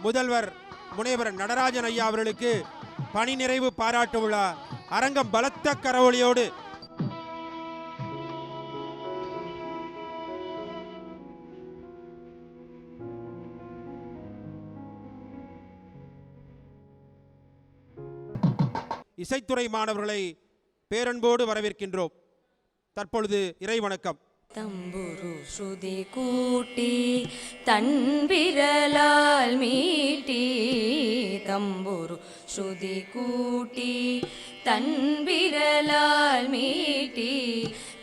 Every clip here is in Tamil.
முதல்வர் முனைவர் நடராஜன் ஐயா அவர்களுக்கு பணி நிறைவு பாராட்டு விழா. அரங்கம் பலத்த கரவொலியோடு இசைத்துறை மாணவர்களை பேரன்போடு வரவேற்கின்றோம். தற்பொழுது இறை வணக்கம். தம்புரு ஸ்ருதி கூட்டி தன்விரலால் மீட்டி, தம்புரு ஸ்ருதி கூட்டி தன்விரலால் மீட்டி,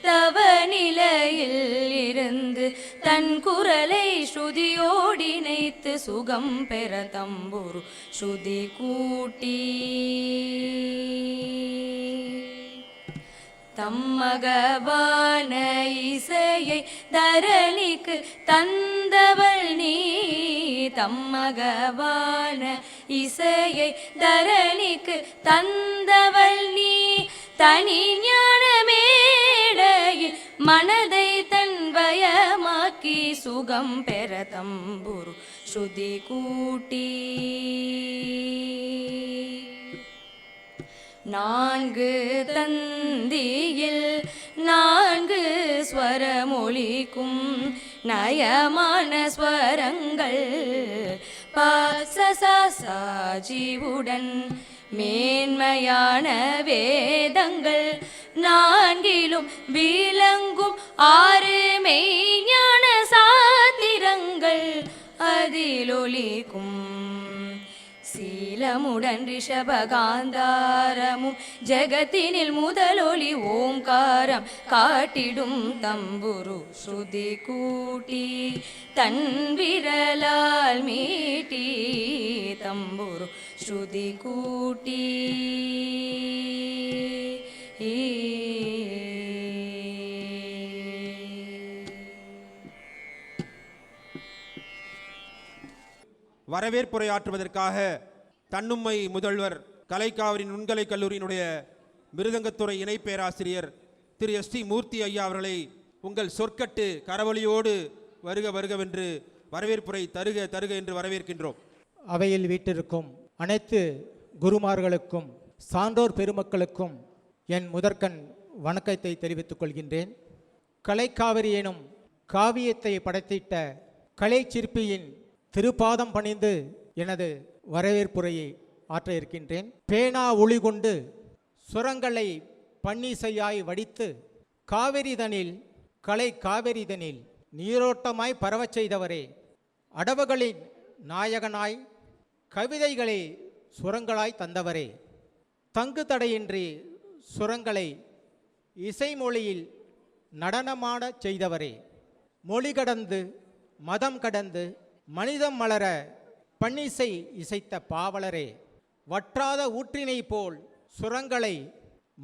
தவ நிலையில் இருந்து தன் குரலை ஸ்ருதியோடிணைத்து சுகம் பெற தம்புரு ஸ்ருதி கூட்டி, தம்மகவான இசையை தரணிக்கு தந்தவள் நீ, தம்மகவான இசையை தரணிக்கு தந்தவள் நீ, தனி ஞான மேடையில் மனதை தன்வயமாக்கி சுகம் பெற தம்புரு ஸ்ருதி கூட்டி, நான்கு தந்தியில் நான்கு ஸ்வரமொழிக்கும் நயமான ஸ்வரங்கள் பாசசாஜிவுடன் மேன்மையான வேதங்கள் நான்கிலும் விளங்கும் ஆறு மெய்ஞான சாத்திரங்கள் அதிலொலிக்கும் சீலமுடன் ரிஷபகாந்தாரமும் ஜெகத்தினில் முதலொலி ஓங்காரம் காட்டிடும் தம்புரு ஸ்ருதி கூட்டி தன் விரலால் மீட்டி, தம்புரு ஸ்ருதி கூட்டி. வரவேற்புரையாற்றுவதற்காக தன்னும்மை முதல்வர் கலை காவிரி நுண்கலை கல்லூரியினுடைய மிருதங்கத்துறை இணை பேராசிரியர் திரு எஸ் டி மூர்த்தி ஐயா அவர்களை உங்கள் சொற்கட்டு கரவொலியோடு வருக வருகவென்று வரவேற்புரை தருக தருக என்று வரவேற்கின்றோம். அவையில் வீட்டிற்கும் அனைத்து குருமார்களுக்கும் சான்றோர் பெருமக்களுக்கும் என் முதற்கண் வணக்கத்தை தெரிவித்துக் கொள்கின்றேன். கலை காவிரி எனும் காவியத்தை படைத்திட்ட கலை சிற்பியின் திருப்பாதம் பணிந்து எனது வரவேற்புரையை ஆற்ற இருக்கின்றேன். பேனா ஒளி கொண்டு சுரங்களை பன்னிசையாய் வடித்து காவிரிதனில் கலை காவிரிதனில் நீரோட்டமாய் பரவச் செய்தவரே, அடவுகளின் நாயகனாய் கவிதைகளை சுரங்களாய் தந்தவரே, தங்கு தடையின்றி சுரங்களை இசைமொழியில் நடனமாட செய்தவரே, மொழி கடந்து மதம் கடந்து மனிதம் மலர பன்னிசை இசைத்த பாவலரே, வற்றாத ஊற்றினை போல் சுரங்களை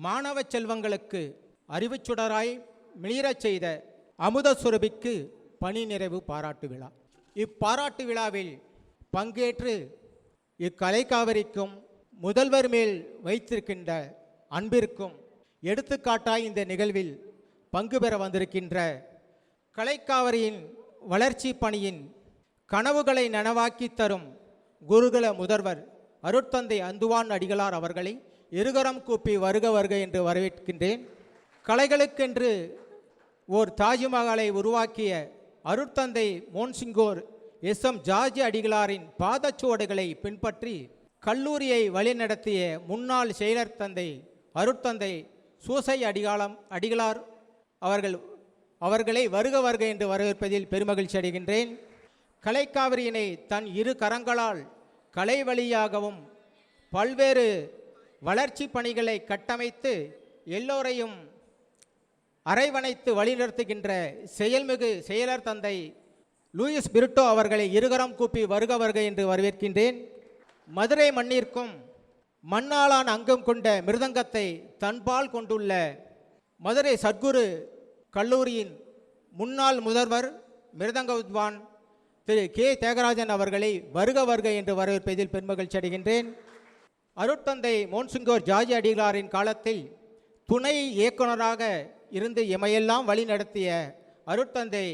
மாணவ செல்வங்களுக்கு அறிவுச்சுடராய் மிளிரச் செய்த அமுத சுரபிக்கு பணி நிறைவு பாராட்டு விழா. இப்பாராட்டு விழாவில் பங்கேற்று இக்கலை காவிரிக்கும் முதல்வர் மேல் வைத்திருக்கின்ற அன்பிற்கும் எடுத்துக்காட்டாய் இந்த நிகழ்வில் பங்கு பெற வந்திருக்கின்ற கலைக்காவிரியின் வளர்ச்சி பணியின் கனவுகளை நனவாக்கி தரும் குருகுல முதல்வர் அருட்தந்தை அந்துவான் அடிகளார் அவர்களை இருகரம் கூப்பி வருக வருக என்று வரவேற்கின்றேன். கலைகளுக்கென்று ஓர் தாஜ்மஹாலை உருவாக்கிய அருட்தந்தை மோன்சிங்கோர் எஸ்.எம். ஜார்ஜ் அடிகளாரின் பாதச்சுவடுகளை பின்பற்றி கல்லூரியை வழிநடத்திய முன்னாள் செயலர் தந்தை அருட்தந்தை சூசை அடிகளார் அவர்களை வருக வருக என்று வரவேற்பதில் பெருமகிழ்ச்சி அடைகின்றேன். கலைக்காவிரியினை தன் இரு கரங்களால் கலை வழியாகவும் பல்வேறு வளர்ச்சி பணிகளை கட்டமைத்து எல்லோரையும் அரவணைத்து வழிநடத்துகின்ற செயல்மிகு செயலர் தந்தை லூயிஸ் பிரிட்டோ அவர்களை இருகரம் கூப்பி வருக வருக என்று வரவேற்கின்றேன். மதுரை மண்ணிற்கும் மண்ணாளான் அங்கம் கொண்ட மிருதங்கத்தை தன்பால் கொண்டுள்ள மதுரை சத்குரு கல்லூரியின் முன்னாள் முதல்வர் மிருதங்க வித்வான் திரு கே. தியாகராஜன் அவர்களை வருக வருக என்று வரவேற்பதில் பெருமகிழ்ச்சி அடைகின்றேன். அருட்தந்தை மோன்சிங்கோர் ஜார்ஜ் அடிகளாரின் காலத்தில் துணை இயக்குநராக இருந்து எமையெல்லாம் வழி நடத்திய அருட்தந்தை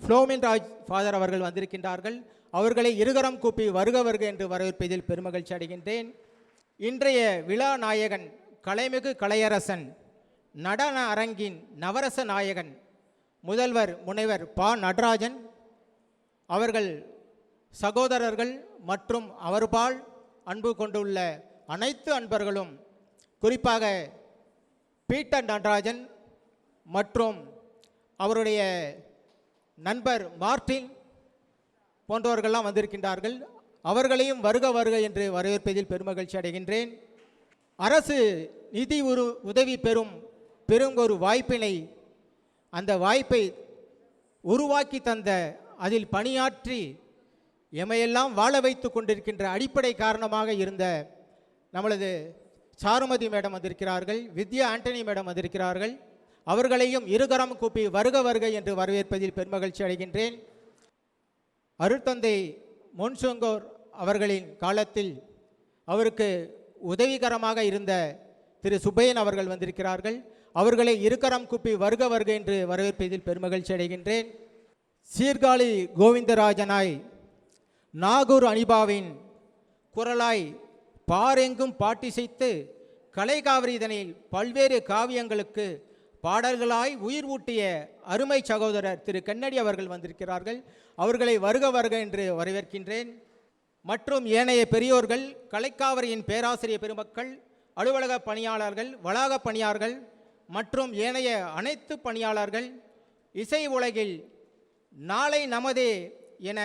ஃப்ளோமின் ராஜ் ஃபாதர் அவர்கள் வந்திருக்கின்றார்கள். அவர்களை இருகரம் கூப்பி வருக வருக என்று வரவேற்பதில் பெருமகிழ்ச்சி அடைகின்றேன். இன்றைய விழா நாயகன் கலைமிகு கலையரசன், நடன அரங்கின் நவரச நாயகன் முதல்வர் முனைவர் ப.நடராஜன் அவர்கள் சகோதரர்கள் மற்றும் அவர்பால் அன்பு கொண்டுள்ள அனைத்து அன்பர்களும், குறிப்பாக பீட்டர் நடராஜன் மற்றும் அவருடைய நண்பர் மார்ட்டின் போன்றவர்கள்லாம் வந்திருக்கின்றார்கள். அவர்களையும் வருக வருக என்று வரவேற்பதில் பெருமகிழ்ச்சி அடைகின்றேன். அரசு நிதி உதவி பெரும் ஒரு வாய்ப்பினை, அந்த வாய்ப்பை உருவாக்கி தந்த, அதில் பணியாற்றி எமையெல்லாம் வாழ வைத்து கொண்டிருக்கின்ற அடிப்படை காரணமாக இருந்த நம்மளது சாருமதி மேடம் வந்திருக்கிறார்கள், வித்யா ஆண்டனி மேடம் வந்திருக்கிறார்கள். அவர்களையும் இருகரம் கூப்பி வருக வருக என்று வரவேற்பதில் பெருமகிழ்ச்சி அடைகின்றேன். அருட்தந்தை மொன்சோங்கோர் அவர்களின் காலத்தில் அவருக்கு உதவிகரமாக இருந்த திரு சுப்பையன் அவர்கள் வந்திருக்கிறார்கள். அவர்களை இருகரம் கூப்பி வருக வருக என்று வரவேற்பதில் பெருமகிழ்ச்சி அடைகின்றேன். சீர்காழி கோவிந்தராஜனாய், நாகூர் அனிபாவின் குரலாய் பாரெங்கும் பாட்டிசைத்து கலை காவிரி இதனில் பல்வேறு காவியங்களுக்கு பாடல்களாய் உயிர் ஊட்டிய அருமை சகோதரர் திரு கண்ணடி அவர்கள் வந்திருக்கிறார்கள். அவர்களை வருக வருக என்று வரவேற்கின்றேன். மற்றும் ஏனைய பெரியோர்கள், கலைக்காவிரியின் பேராசிரியர் பெருமக்கள், அலுவலக பணியாளர்கள், வளாக பணியாளர்கள் மற்றும் ஏனைய அனைத்து பணியாளர்கள், இசை உலகில் நாளை நமதே என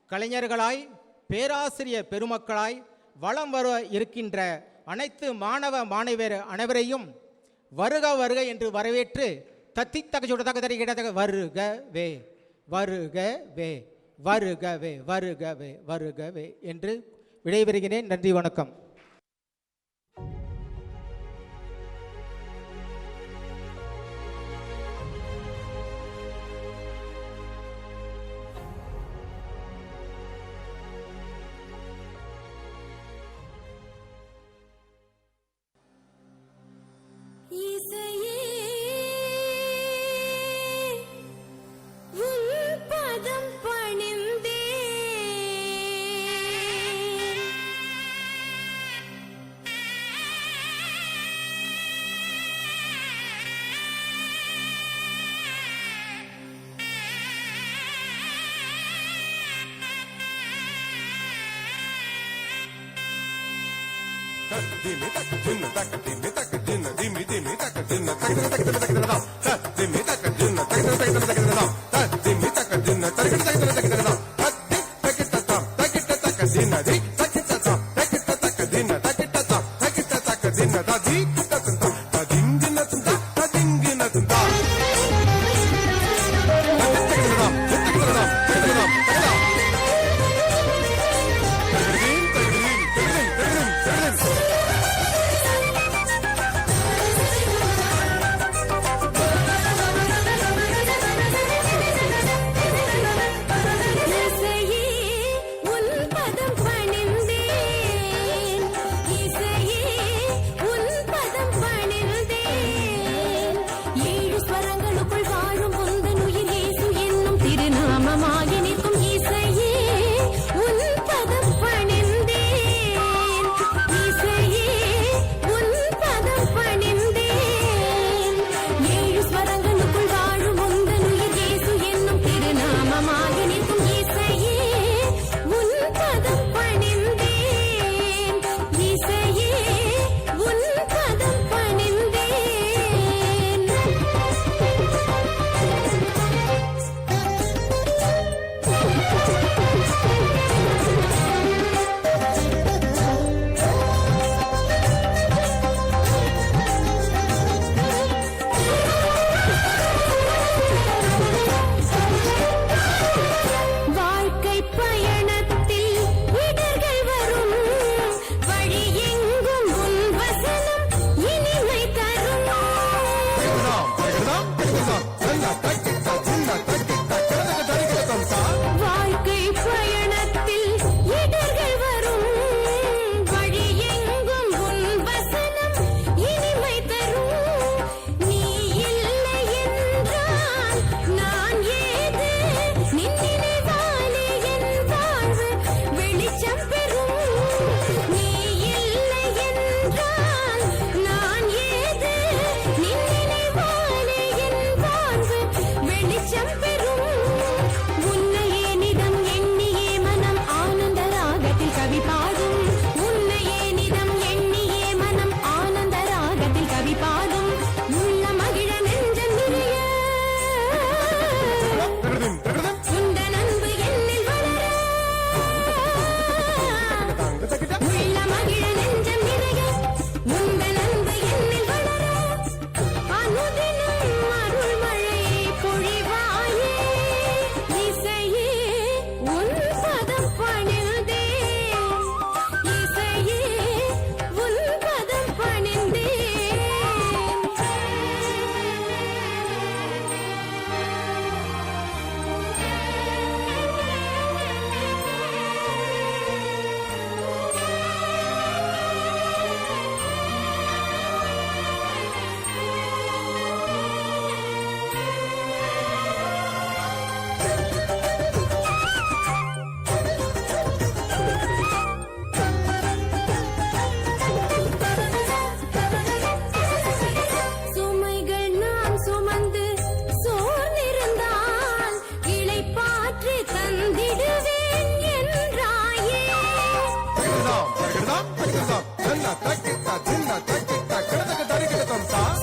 கலைஞர்களாய், பேராசிரியர் பெருமக்களாய் வலம் வர இருக்கின்ற அனைத்து மாணவ மாணவியர் அனைவரையும் வருக வருக என்று வரவேற்று தத்தித்தக வருகவே வருகவே வருகவே வருகவே வருகவே என்று விடைபெறுகிறேன். நன்றி, வணக்கம்.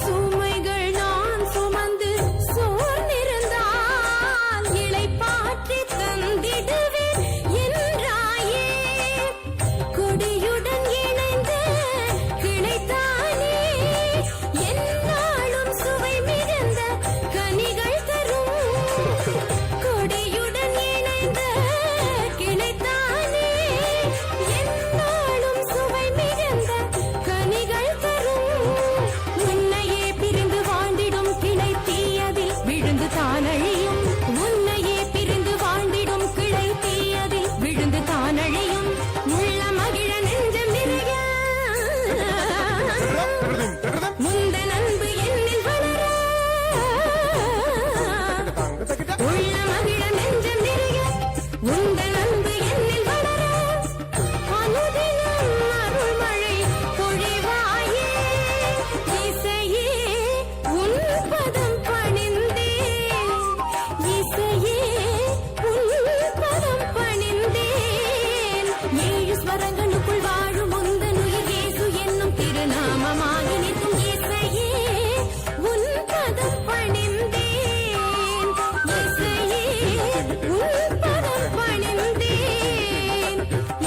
சுமைகள் நான் சுமந்து சோர்ந்திருந்தால் இளைப்பாற்றி தந்திடுவேன் என்றாயே. கொடியுடன் இணைந்த கிளைத்தானே என்னாலும் சுவை மிகுந்த கனிகள் தரும். கொடியுடன் இணைந்த கிளைத்தானே என்னாலும் சுவை மிகுந்த கனிகள் தரும். உன்னையே பிரிந்து வாழ்ந்திடும் கிளை தீயதில் விழுந்து தானழியும். உன்னையே பிரிந்து வாழ்ந்திடும் கிளை தீயதில் விழுந்து தானழியும். உள்ள மகிழ நெஞ்சம் நிறைய முந்தன் அன்பு என்னில் வளர. உள்ள மகிழ நெஞ்சம் நிறைய உந்தன் அன்பு என்னில் வளர. அனுதினம் அருள்மழை பொழிவாயே. இசையே உன் பதம் பணிந்தேன். இசையே உன் பதம் பணிந்தேன். ஏழு ஸ்வரங்களுக்குள் வாழும் உந்தன் உயிர் இயேசு என்னும் திருநாமமாகி நிற்கும். இசையே உன் பதம் பணிந்தேன். இசையே உன் பதம் பணிந்தேன்.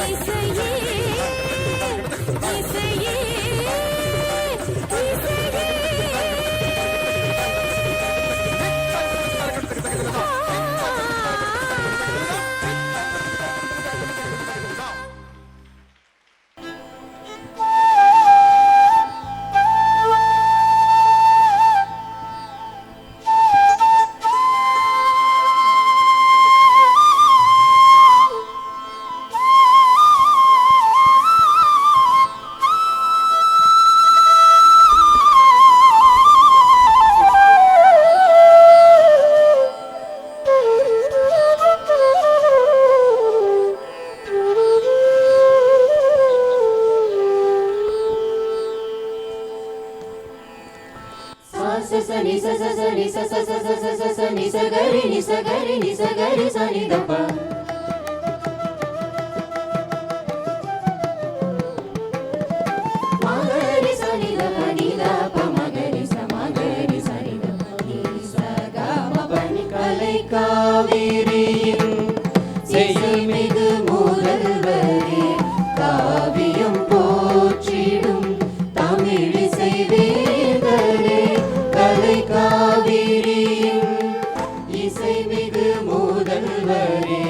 இசையே இசையே காவிரியின் செய்மிகு முதல்வரே காவியம் போற்றிடும் தமிழிசை வேந்தரே. கலை காவிரியின் இசைமிகு முதல்வரே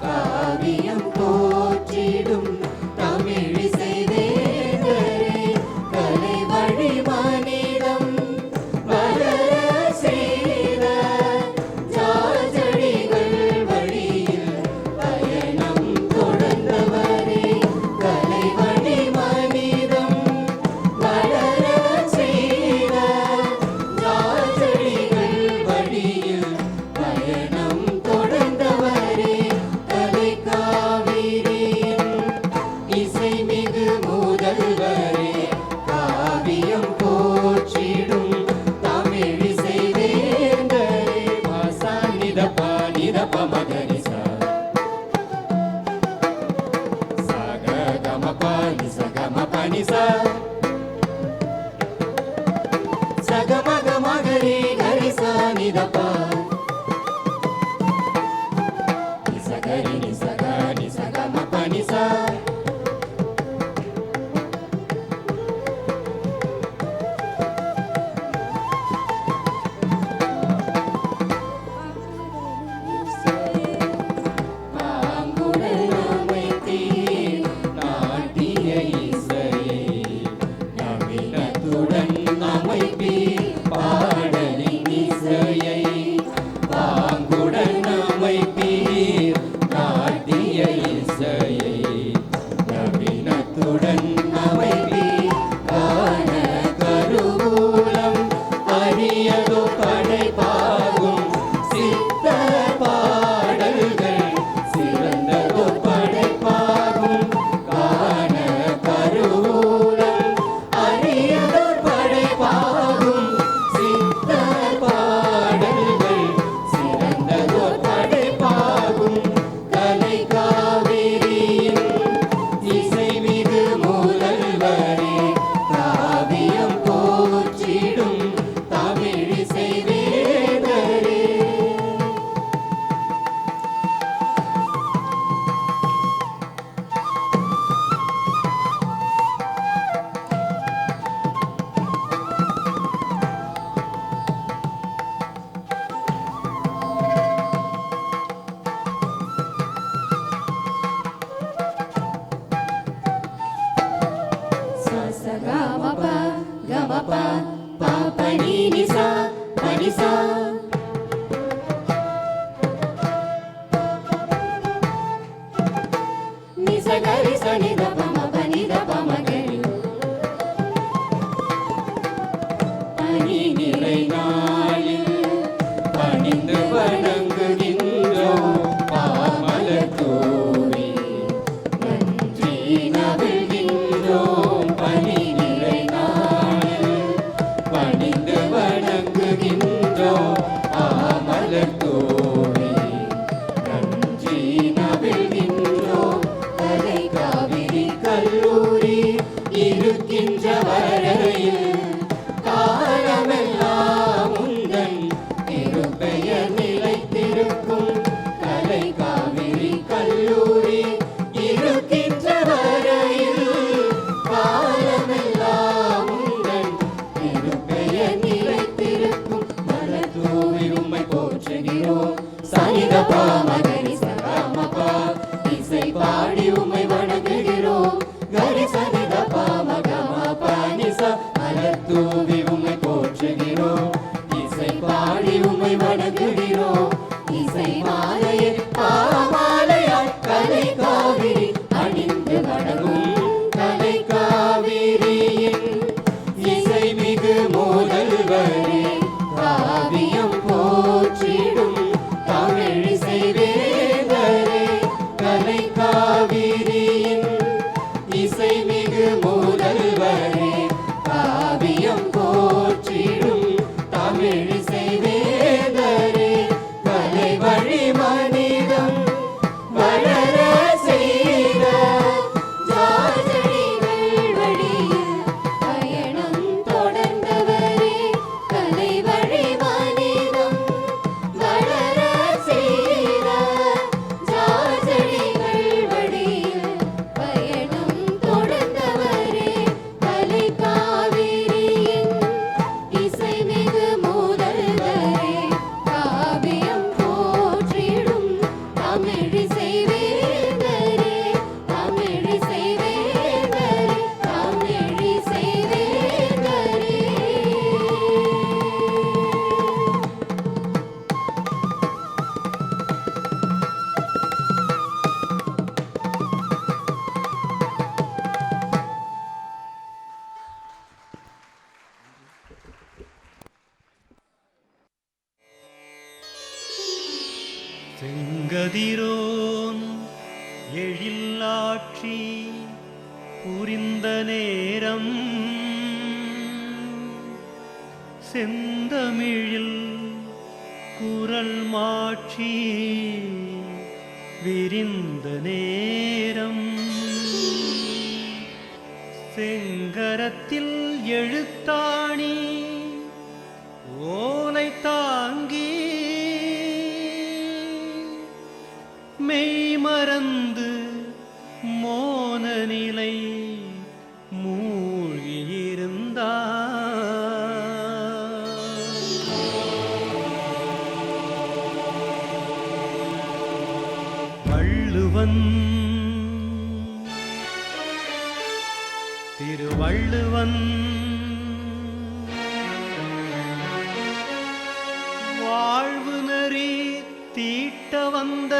காவியம் போற்றிடும் தமிழிசை வேந்தரே. கலை வழி மனிதம் வளர செய்த ஜாஜடிகள் வழியில் பயணம் தொடர்ந்தவரே. கலை வழி மனிதம் வளர செய்த ஜாஜடிகள் வழியில் பயணம் தொடர்ந்தவரே. கலை காவிரியின் இசைமிகு முதல்வரே காவியம் போற்றிடும் தமிழிசை வேந்தரே. மாசா நிதப்பா நிதப்ப மகரிசா சக கம பனி சகம பனிசா சகம கமகரி கரிசா நிதப்பா நிசகரி நிசக நிசகம பனிசா. பாங்குடன் அமைத்தீர் நாட்டிய இசையை நவீனத்துடன் அமைப்பீர் பாடலின் இசையை. பாங்குடன் அமைப்பீர் நாட்டிய பா பா பனி நிசா பனிசா நிசகரி சனித பம பனித பமகரி பனி நிலை நாளில் பணிந்து வணங்குகின்றோம் பாமலர் தூவி நன்றி நவிழ்கின்றோம் பனி நிலை நாளில் பணிந்து வணங்குகின்றோம் பாமலர் தூவி நன்றி நவிழ்கின்றோம் கலை காவிரி கல்லூரி இருக்கின்ற வரையில் காலமெல்லாம் உந்தன் திருப்பெயர் நிலைத்திருக்கும் கலை காவிரி கல்லூரி இருக்கின்ற வரையில் காலமெல்லாம் உந்தன் திருப்பெயர் நிலைத்திருக்கும் மலர் தூவி உம்மை போற்றுகிறோம் சனித பாமகரி சகாமபா இசை பாடி உம்மை வணங்குகிறோம் கரி சனித பாமகமா பானிச மலர் தூவி உம்மை போற்றுகிறோம் இசை பாடி உம்மை வணங்குகிறோம் இசை மாலையை பாமாலையாய் கலை காவிரி அணிந்து வணங்கும் கலை காவிரியின் இசை மிகு முதல்வரே காவியம் போற்றிடும் தமிழிசை வேந்தரே கலை காவிரியின் இசை மிகு முதல்வரே காவியம் போற்றிடும் தமிழிசை வேந்தரே கலை வழி மனிதம் வளர செய்த ஜார்ஜடிகள் வழியில் பயணம் தொடர்ந்தவரே கலை வழி மனிதம் வளர செய்த ஜார்ஜடிகள் வழியில் பயணம் தொடர்ந்தவரே கலை காவிரியின் இசை மிகு முதல்வரே காவியம் போற்றிடும் தமிழிசை வேந்தரே தமிழிசை வேந்தரே தமிழிசை வேந்தரே. செங்கதிரோன் எழிலாட்சி புரிந்த நேரம் செந்தமிழில் குரல் மாட்சி விரிந்த நேரம் செங்கரத்தில் எழுத்தாணி ஓலை தாங்கி மெய் மறந்து மோன நிலை மூழ்கியிருந்தார். வள்ளுவன் திருவள்ளுவன் வாழ்வு நெறி தீட்ட வந்த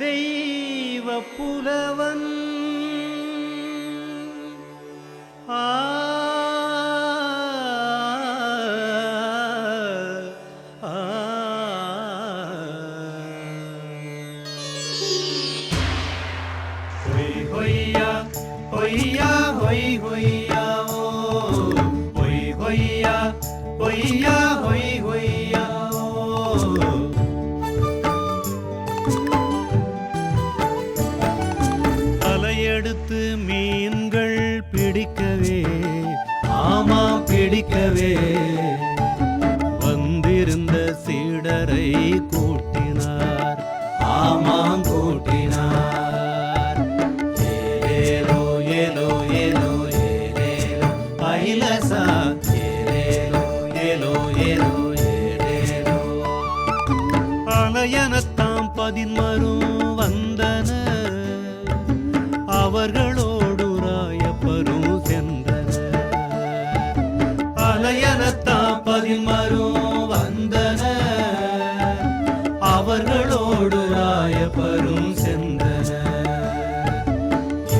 தெய்வ புலவன் ஆ ஆ ஹொய் ஹொய்யா ஹொய்யா ஹொய் ஹொய்யா ஓ ஹொய் ஹொய்யா ஹொய்யா ஹொய் ஹொய்யா ஓ தலையெடுத்து மீன்கள் பிடிக்கவே ஆமா பிடிக்கவே வந்திருந்த சீடரை கூட்டினார் ஆமாம் கூட்டினார். ஏலேலோ ஏலோ ஏலோ ஏலேலோ ஐலசா ஏலேலோ ஏலோ ஏலோ ஏலேலோ அலையனத்தாம் பதின்மரும் வந்தனர் அவர்களோடு ராயப்பரும் சென்றனர். ஆயப்பரும் சென்றனர்.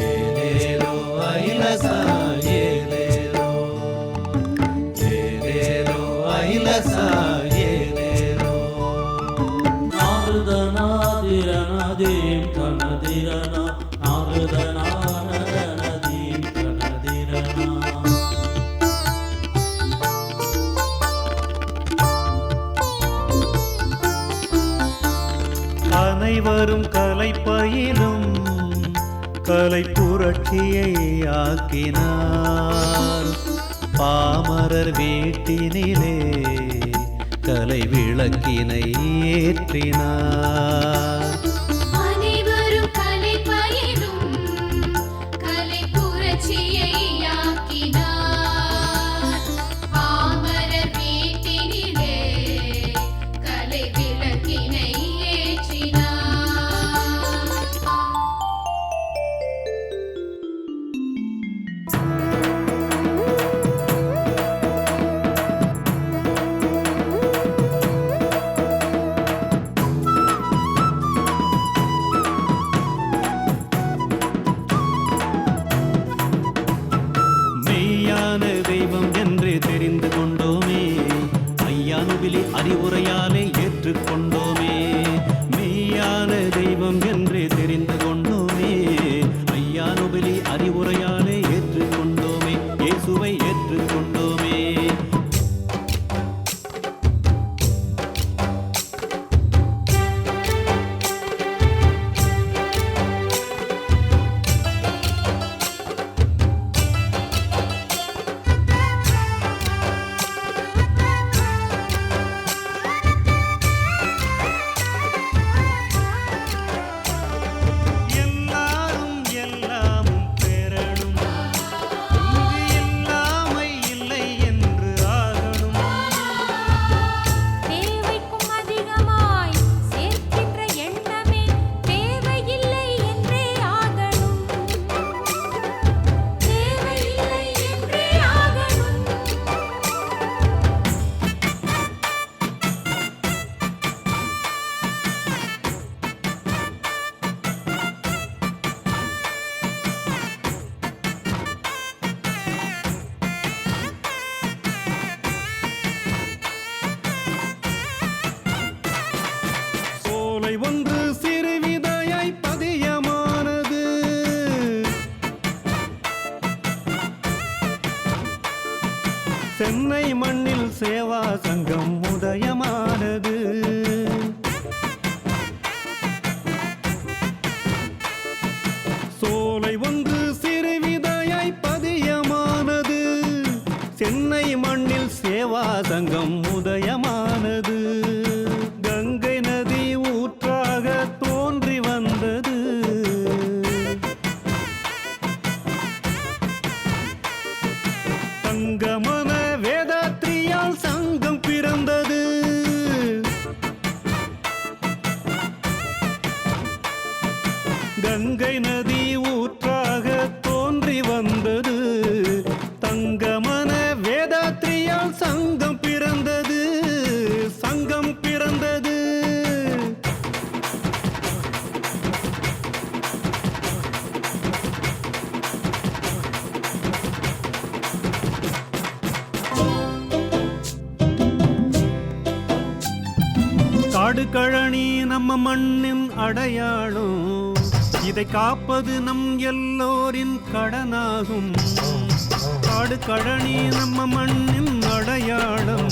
ஏலேலோ ஐலசா ஏலேலோ, ஏலேலோ ஐலசா ஏலேலோ. நாரதநாதிரநதீம் கனதிரனா, நாரதநாரதநதீம் கனதிரனா. அனைவரும் கலை பயிலும் கலை புரட்சியை ஆக்கினார். பாமரர் வீட்டினிலே கலை விளக்கினை ஏற்றினார். அனைவரும் கலை பயிலும் கலை புரட்சியை ஆக்கினார். பாமரர் வீட்டினிலே கலை விளக்கினை ஏற்றினார். மெய்யான தெய்வம் என்று தெரிந்து கொண்டோமே, ஐயானுபிலி அறிவுரையாலே ஏற்றுக்கொண்டோமே. மெய்யான தெய்வம் என்று தெரிந்து கொண்டோமே, ஐயானுபிலி அறிவுரையாலே ஏற்றுக்கொண்டோமே. இயேசுவை ஏற்றுக்கொண்டோமே. எல்லாரும் எல்லாமும் பெறணும், இங்கு இல்லாமை இல்லை என்று ஆகணும். தேவைக்கும் அதிகமாய் சேர்க்கின்ற எண்ணமே தேவையில்லை என்றே ஆகணும். தேவையில்லை என்றே ஆகணும். சோலை ஒன்று சிறுவிதையாய் பதியமானது. சென்னை மண்ணில் சேவா சங்கம் உதயமானது. சோலை ஒன்று சிறுவிதையாய் பதியமானது. சென்னை மண்ணில் சேவா சங்கம் உதயமானது. கங்கை நதி ஊற்றாக தோன்றி வந்தது. சங்கமன வேதாத்ரியால் சங்கம் பிறந்தது. கங்கை நதி ஊற்றாக தோன்றி வந்தது. தங்கமன வேதாத்ரியால் சங்கம் பிறந்தது. சங்கம் பிறந்தது. காடு கழனி நம்ம மண்ணின் அடையாளம். இதை காப்பது நம் எல்லோரின் கடனாகும். காடு கழனி நம்ம மண்ணின் அடையாளம்.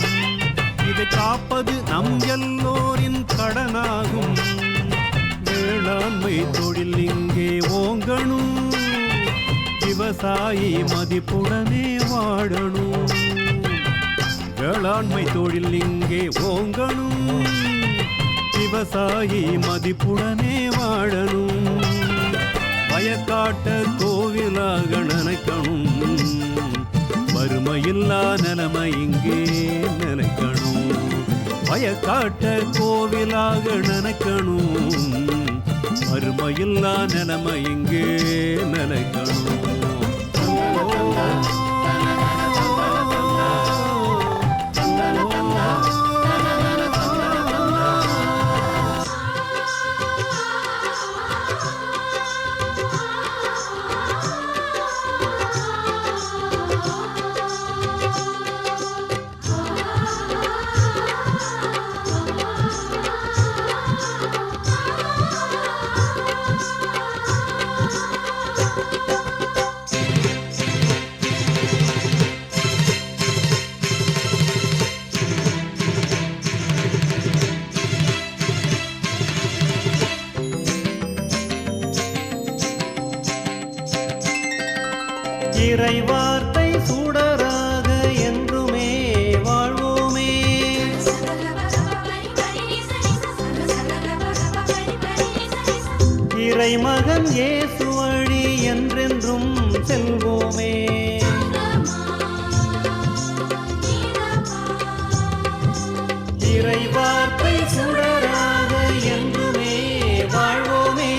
இதை காப்பது நம் எல்லோரின் கடனாகும். வேளாண்மை தொழில் இங்கே ஓங்கணும். விவசாயி மதிப்புடனே வாழணும். வேளாண்மை தொழில் இங்கே ஓங்கணும். விவசாயி மதிப்புடனே வாழணும். வயக்காட்ட கோவிலாக நினைக்கணும். வறுமையில்லா நிலைமை இங்கே நினைக்கணும். வயக்காட்ட கோவிலாக நினைக்கணும். வறுமையில்லா நிலைமை இங்கே நினைக்கணும். இறை வார்த்தை சுடராக என்றுமே வாழ்வோமே. இறை மகன் இயேசு வழி என்றென்றும் செல்வோமே. இறை வார்த்தை சுடராக என்றுமே வாழ்வோமே.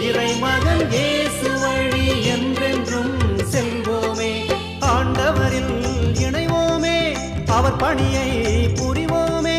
இறை மகன் இயேசு வழி என்றென்றும் செல்வோமே. ஆண்டவரில் இணைவோமே, அவர் பணியை புரிவோமே.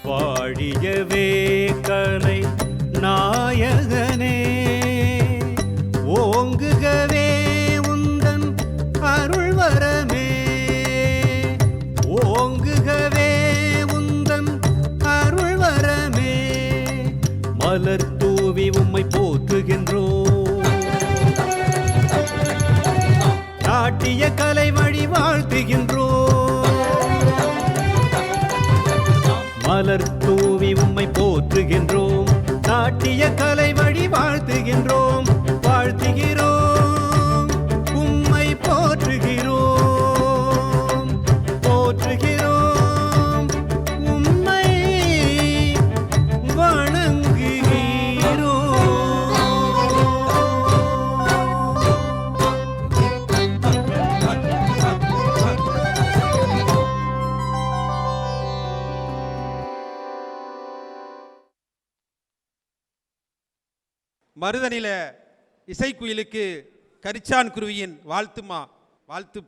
வாழியவே கலை நாயகனே, ஓங்குகவே உந்தன் அருள்வரமே. ஓங்குகவே உந்தன் அருள்வரமே. மலர் தூவி உம்மை போற்றுகின்றோம். நாட்டிய கலை வழி வாழ்த்துகின்றோம். மலர் தூவி உம்மை போற்றுகின்றோம். நாட்டிய கலை வழி வாழ்த்துகின்றோம். வாழ்த்துகிறோம், உம்மை போற்றுகிறோம். போற்றுகிறோம், உம்மை மருதநில இசைக்குயிலுக்கு கரிச்சான் குருவியின் வாழ்த்து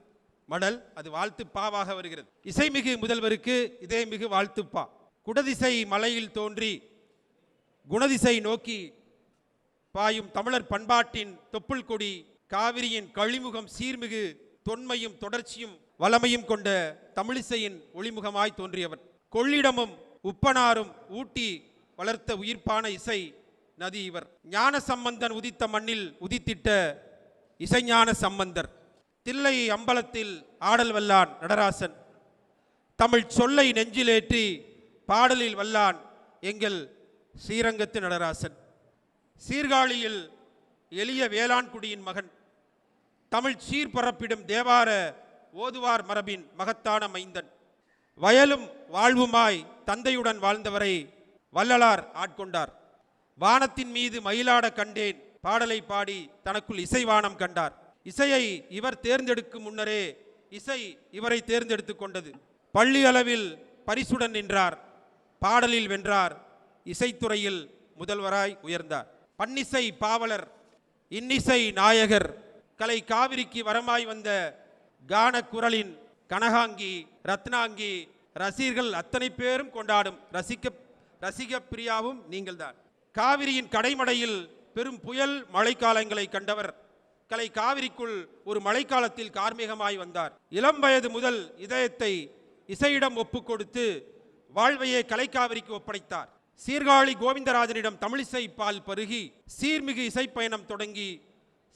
மடல் அது வாழ்த்து பாவாக வருகிறது. இசைமிகு முதல்வருக்கு இதே மிகு வாழ்த்துப்பா. குடதிசை மலையில் தோன்றி குணதிசை நோக்கி பாயும் தமிழர் பண்பாட்டின் தொப்புள் கொடி காவிரியின் கழிமுகம் சீர்மிகு தொன்மையும் தொடர்ச்சியும் வளமையும் கொண்ட தமிழிசையின் ஒளிமுகமாய் தோன்றியவர். கொள்ளிடமும் உப்பனாரும் ஊட்டி வளர்த்த உயிர்ப்பான இசை நதி இவர். ஞான சம்பந்தன் உதித்த மண்ணில் உதித்திட்ட இசைஞான சம்பந்தர். தில்லை அம்பலத்தில் ஆடல் வல்லான் நடராசன். தமிழ் சொல்லை நெஞ்சிலேற்றி பாடலில் வல்லான் எங்கள் ஸ்ரீரங்கத்து நடராசன். சீர்காழியில் எளிய வேளாண்குடியின் மகன். தமிழ் சீர்பரப்பிடும் தேவார ஓதுவார் மரபின் மகத்தான மைந்தன். வயலும் வாழ்வுமாய் தந்தையுடன் வாழ்ந்தவரை வள்ளலார் ஆட்கொண்டார். வானத்தின் மீது மயிலாட கண்டேன் பாடலை பாடி தனக்குள் இசைவானம் கண்டார். இசையை இவர் தேர்ந்தெடுக்கும் முன்னரே இசை இவரை தேர்ந்தெடுத்து கொண்டது. பள்ளி அளவில் பரிசுடன் நின்றார். பாடலில் வென்றார். இசைத்துறையில் முதல்வராய் உயர்ந்தார். பன்னிசை பாவலர், இன்னிசை நாயகர், கலை காவிரிக்கு வரமாய் வந்த கான குரலின் கனகாங்கி ரத்னாங்கி ரசிகர்கள் அத்தனை பேரும் கொண்டாடும் ரசிக பிரியாவும் நீங்கள்தான். காவிரியின் கடைமடையில் பெரும் புயல் மழைக்காலங்களை கண்டவர். கலை காவிரிக்குள் ஒரு மழைக்காலத்தில் கார்மேகமாய் வந்தார். இளம் வயது முதல் இதயத்தை இசையிடம் ஒப்பு கொடுத்து வாழ்வையே கலைக்காவிரிக்கு ஒப்படைத்தார். சீர்காழி கோவிந்தராஜனிடம் தமிழிசை பால் பருகி சீர்மிகு இசைப்பயணம் தொடங்கி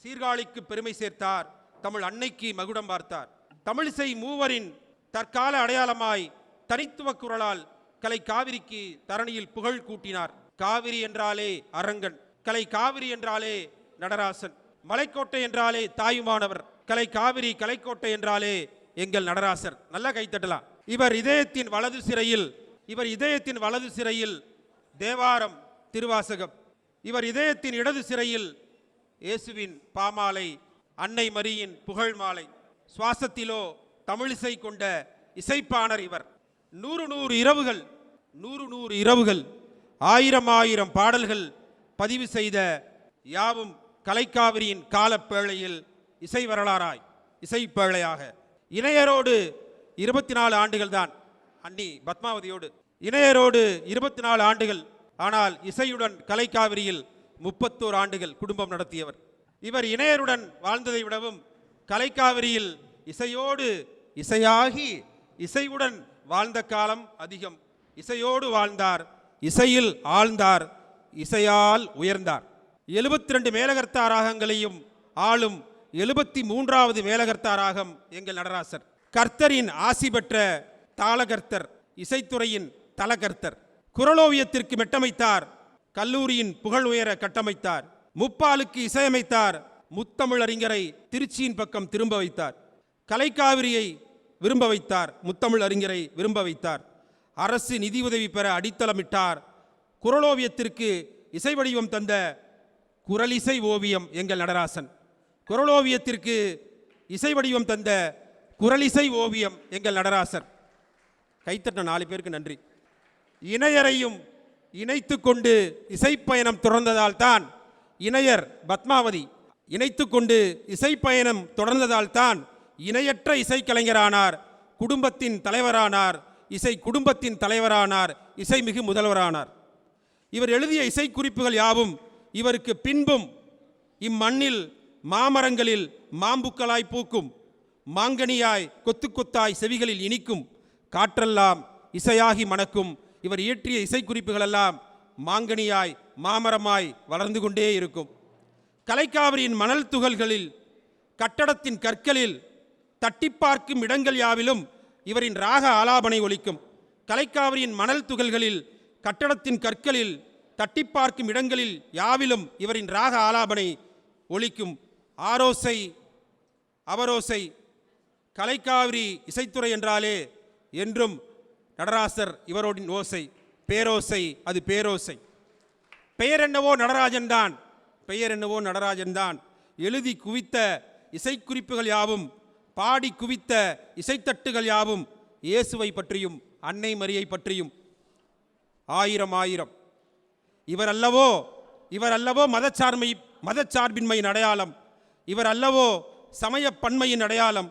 சீர்காழிக்கு பெருமை சேர்த்தார். தமிழ் அன்னைக்கு மகுடம் பார்த்தார். தமிழிசை மூவரின் தற்கால அடையாளமாய் தனித்துவ குரலால் கலை காவிரிக்கு தரணியில் புகழ் கூட்டினார். காவிரி என்றாலே அரங்கன், கலை காவிரி என்றாலே நடராசன், மலைக்கோட்டை என்றாலே தாயுமானவர், கலை காவிரி கலைக்கோட்டை என்றாலே எங்கள் நடராசர். நல்லா கைத்தட்டலாம். இவர் இதயத்தின் வலது சிறையில் தேவாரம் திருவாசகம். இவர் இதயத்தின் இடது சிறையில் இயேசுவின் பாமாலை, அன்னை மரியின் புகழ் மாலை. சுவாசத்திலோ தமிழிசை கொண்ட இசைப்பாணர் இவர். 100 இரவுகள் 1000 பாடல்கள் பதிவு செய்த யாவும் கலைக்காவிரியின் காலப்பேழையில் இசை வரலாறாய் இசைப்பேழையாக. இணையரோடு 24 ஆண்டுகள் தான். அன்னி பத்மாவதியோடு இணையரோடு 24 ஆண்டுகள். ஆனால் இசையுடன் கலைக்காவிரியில் 31 ஆண்டுகள் குடும்பம் நடத்தியவர். இவர் இணையருடன் வாழ்ந்ததை விடவும் கலைக்காவிரியில் இசையோடு இசையாகி இசையுடன் வாழ்ந்த காலம் அதிகம். இசையோடு வாழ்ந்தார், இசையில் ஆழ்ந்தார், இசையால் உயர்ந்தார். 72 மேலகர்த்தா ராகங்களையும் ஆளும் 73வது மேலகர்த்தா ராகம் எங்கள் நடராசர். கர்த்தரின் ஆசி பெற்ற தாளகர்த்தர், இசைத்துறையின் தலகர்த்தர். குரலோவியத்திற்கு மெட்டமைத்தார், கல்லூரியின் புகழ் உயர கட்டமைத்தார். முப்பாலுக்கு இசையமைத்தார், முத்தமிழறிஞரை திருச்சியின் பக்கம் திரும்ப வைத்தார். கலைக்காவிரியை விரும்ப வைத்தார், முத்தமிழ் அறிஞரை விரும்ப வைத்தார். அரசு நிதி உதவி பெற அடித்தளமிட்டார். குரலோவியத்திற்கு இசை வடிவம் தந்த குரலிசை ஓவியம் எங்கள் நடராசன். குரலோவியத்திற்கு இசை வடிவம் தந்த குரலிசை ஓவியம் எங்கள் நடராசர். கைத்தட்ட 4 பேருக்கு நன்றி. இணையரையும் இணைத்து கொண்டு இசைப்பயணம் தொடர்ந்ததால் தான் இணையர் பத்மாவதி, இணைத்து கொண்டு இசைப்பயணம் தொடர்ந்ததால் தான் இணையற்ற இசைக்கலைஞரானார், குடும்பத்தின் தலைவரானார், இசை குடும்பத்தின் தலைவரானார், இசைமிகு முதல்வரானார். இவர் எழுதிய இசைக்குறிப்புகள் யாவும் இவருக்கு பின்பும் இம்மண்ணில் மாமரங்களில் மாம்புக்களாய் பூக்கும், மாங்கனியாய் கொத்து கொத்தாய் செவிகளில் இனிக்கும், காற்றெல்லாம் இசையாகி மணக்கும். இவர் இயற்றிய இசைக்குறிப்புகளெல்லாம் மாங்கனியாய் மாமரமாய் வளர்ந்து கொண்டே இருக்கும். கலைக்காவிரியின் மணல் துகள்களில், கட்டடத்தின் கற்களில், தட்டி பார்க்கும் இடங்கள் யாவிலும் இவரின் ராக ஆலாபனை ஒலிக்கும். கலைக்காவிரியின் மணல் துகள்களில், கட்டடத்தின் கற்களில், தட்டி பார்க்கும் இடங்களில் யாவிலும் இவரின் ராக ஆலாபனை ஒலிக்கும். ஆரோசை அவரோசை, கலைக்காவிரி இசைத்துறை என்றாலே என்றும் நடராசர் இவரோடின் ஓசை. பேரோசை அது பேரோசை. பெயர் என்னவோ நடராஜன் தான், பெயர் என்னவோ நடராஜன் தான். எழுதி குவித்த இசைக்குறிப்புகள் யாவும், பாடி குவித்த இசைத்தட்டுகள் யாவும் இயேசுவை பற்றியும் அன்னை மரியை பற்றியும். ஆயிரம் ஆயிரம். இவர் அல்லவோ மதச்சார்பின்மையின் அடையாளம், இவர் அல்லவோ சமய பன்மையின் அடையாளம்,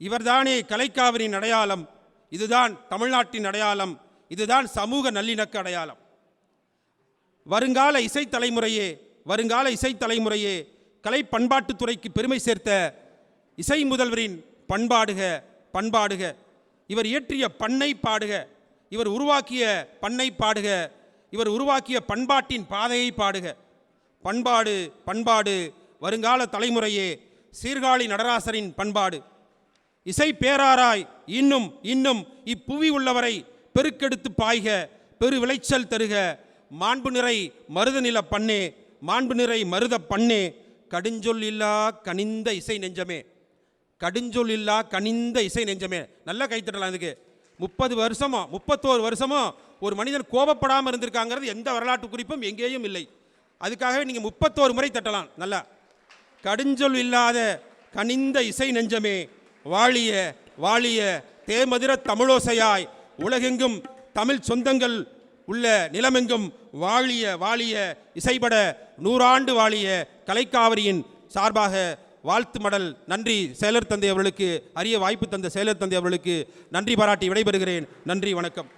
இவர்தானே கலைக்காவிரியின் அடையாளம். இதுதான் தமிழ்நாட்டின் அடையாளம், இதுதான் சமூக நல்லிணக்க அடையாளம். வருங்கால இசைத்தலைமுறையே கலை பண்பாட்டுத்துறைக்கு பெருமை சேர்த்த இசை முதல்வரின் பண்பாடுக. இவர் இயற்றிய பண்ணை பாடுக, இவர் உருவாக்கிய பண்ணை பாடுக, இவர் உருவாக்கிய பண்பாட்டின் பாதையை பாடுக. பண்பாடு வருங்கால தலைமுறையே சீர்காழி நடராசரின் பண்பாடு. இசை பேராராய் இன்னும் இப்புவி உள்ளவரை பெருக்கெடுத்து பாய்க, பெரு விளைச்சல் தருக. மாண்பு நிறை மருத நில பண்ணே, மாண்பு நிறை மருத பண்ணே, கடுஞ்சொல் இல்லா கனிந்த இசை நெஞ்சமே, கடுஞ்சொல் இல்லா கனிந்த இசை நெஞ்சமே. நல்லா கைத்தட்டலாம். இதுக்கு 31 வருஷமோ ஒரு மனிதன் கோபப்படாமல் இருந்திருக்காங்கிறது எந்த வரலாற்று குறிப்பும் எங்கேயும் இல்லை. அதுக்காகவே நீங்கள் 31 முறை தட்டலாம். நல்லா, கடுஞ்சொல் இல்லாத கனிந்த இசை நெஞ்சமே, வாழிய வாழிய தேமதுர தமிழோசையாய் உலகெங்கும் தமிழ் சொந்தங்கள் உள்ள நிலமெங்கும் வாழிய வாழிய இசைபட 100 ஆண்டு வாழிய. கலைக்காவிரியின் சார்பாக வாழ்த்து மடல். நன்றி செயலர் தந்தை அவர்களுக்கு, அரிய வாய்ப்பு தந்த செயலர் தந்தை அவர்களுக்கு நன்றி பாராட்டி விடைபெறுகிறேன். நன்றி, வணக்கம்.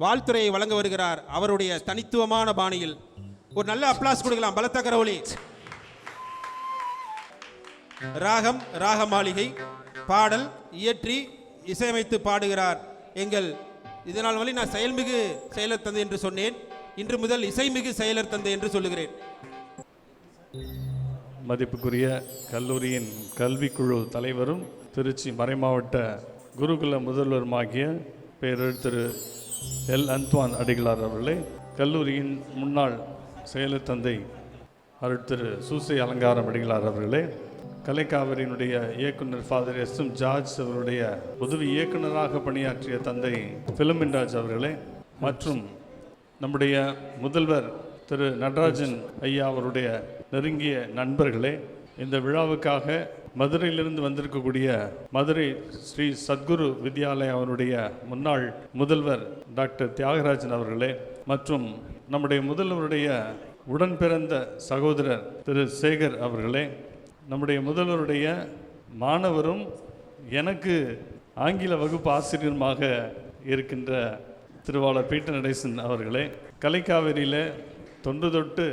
வாழ்த்துறையை வழங்க வருகிறார் அவருடைய தனித்துவமான பாணியில். ஒரு நல்ல அப்ளாஸ் கொடுக்கலாம், பலத்த கரவொலி. ராகம் ராக மாளிகை, பாடல் இயற்றி இசையமைத்து பாடுகிறார் எங்கள், இதனால் வழி நான் செயல்மிகு செயலர் தந்தை என்று சொன்னேன், இன்று முதல் இசைமிகு செயலர் தந்தை என்று சொல்லுகிறேன். மதிப்புக்குரிய கல்லூரியின் கல்விக்குழு தலைவரும் திருச்சி மறைமாவட்ட குருகுல முதல்வருமாகிய பேரறிஞர் எல். அந்த்வான் அடிகளார் அவர்களே, கல்லூரியின் முன்னாள் செயலர் தந்தை அருட்திரு சூசை அலங்காரம் அடிகளார் அவர்களே, கலைக்காவிரியினுடைய இயக்குனர் ஃபாதர் எஸ். எம். ஜார்ஜ் அவருடைய உதவி இயக்குனராக பணியாற்றிய தந்தை பிலமின்ராஜ் அவர்களே, மற்றும் நம்முடைய முதல்வர் திரு நடராஜன் ஐயா அவருடைய நெருங்கிய நண்பர்களே, இந்த விழாவுக்காக மதுரையிலிருந்து வந்திருக்கக்கூடிய மதுரை ஸ்ரீ சத்குரு வித்யாலயா அவருடைய முன்னாள் முதல்வர் டாக்டர் தியாகராஜன் அவர்களே, மற்றும் நம்முடைய முதல்வருடைய உடன் பிறந்த சகோதரர் திரு சேகர் அவர்களே, நம்முடைய முதல்வருடைய மாணவரும் எனக்கு ஆங்கில வகுப்பு ஆசிரியருமாக இருக்கின்ற திருவாளர் பீட்டர் அவர்களே, கலைக்காவிரியில் தொன்று தொட்டு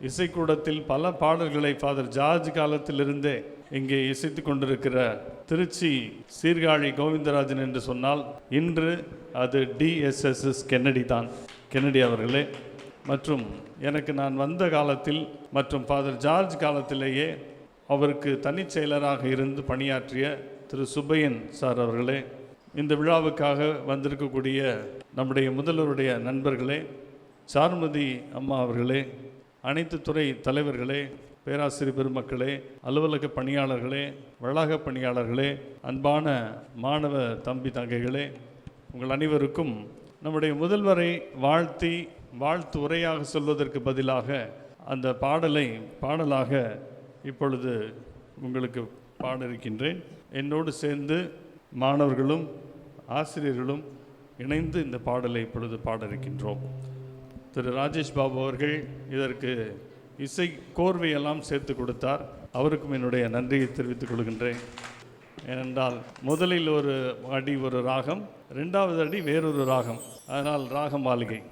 இசைக்கூடத்தில் பல பாடல்களை ஃபாதர் ஜார்ஜ் காலத்திலிருந்தே இங்கே இசைத்து கொண்டிருக்கிற திருச்சி சீர்காழி கோவிந்தராஜன் என்று சொன்னால் இன்று அது DSSS கென்னடி அவர்களே. மற்றும் எனக்கு நான் வந்த காலத்தில் மற்றும் ஃபாதர் ஜார்ஜ் காலத்திலேயே அவருக்கு தனிச் செயலராக இருந்து பணியாற்றிய திரு சுப்பையன் சார் அவர்களே, இந்த விழாவுக்காக வந்திருக்கக்கூடிய நம்முடைய முதல்வருடைய நண்பர்களே, சாருமதி அம்மா அவர்களே, அனைத்து துறை தலைவர்களே, பேராசிரியர் பெருமக்களே, அலுவலக பணியாளர்களே, வளாக பணியாளர்களே, அன்பான மாணவ தம்பி தங்கைகளே, உங்கள் அனைவருக்கும் நம்முடைய முதல்வரை வாழ்த்து உரையாக சொல்வதற்கு பதிலாக அந்த பாடலாக இப்பொழுது உங்களுக்கு பாட இருக்கின்றேன். என்னோடு சேர்ந்து மாணவர்களும் ஆசிரியர்களும் இணைந்து இந்த பாடலை இப்பொழுது பாட இருக்கின்றோம். திரு ராஜேஷ் பாபு அவர்கள் இதற்கு இசை கோர்வையெல்லாம் சேர்த்து கொடுத்தார். அவருக்கும் என்னுடைய நன்றியை தெரிவித்துக் கொள்கின்றேன். ஏனென்றால் முதலில் ஒரு அடி ஒரு ராகம், ரெண்டாவது அடி வேறொரு ராகம், அதனால் ராக மாளிகை.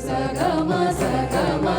Sa ga ma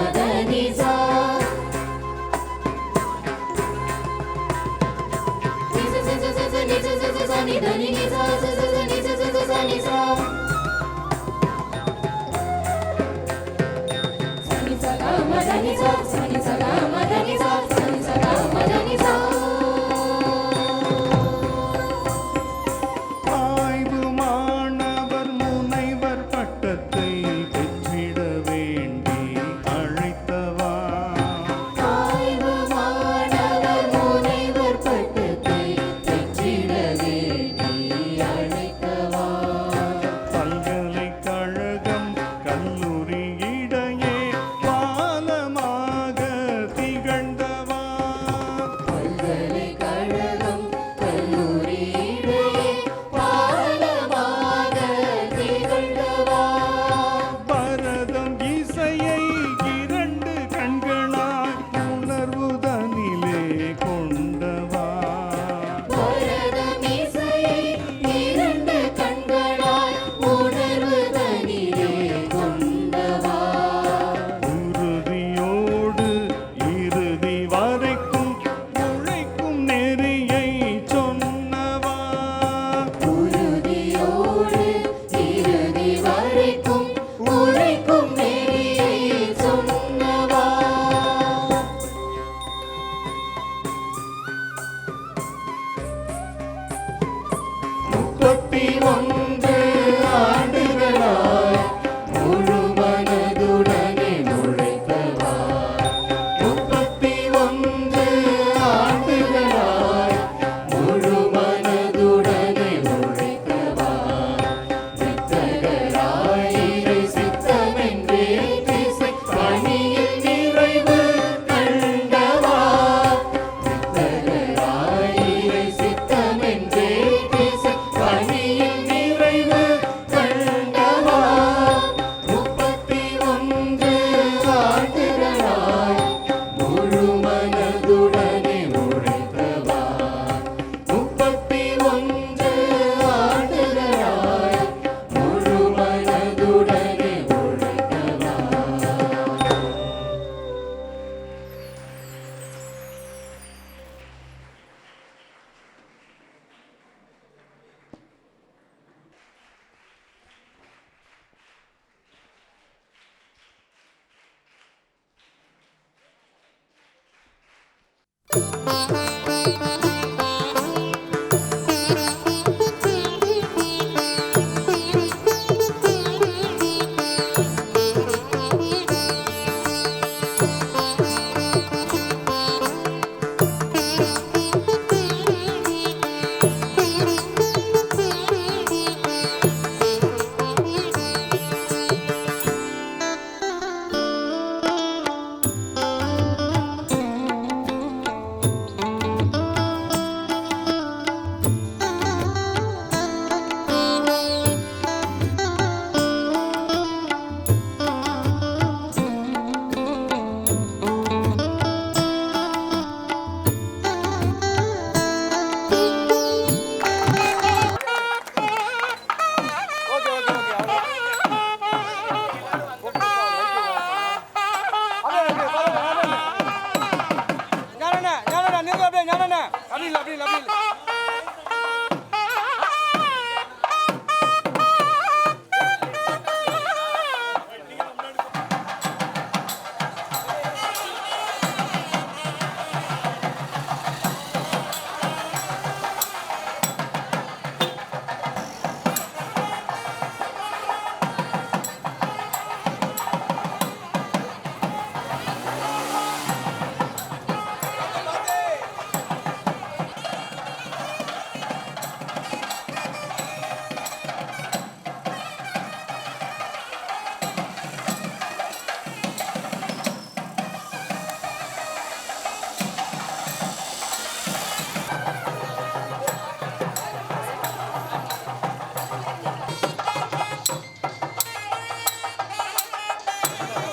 Thank you.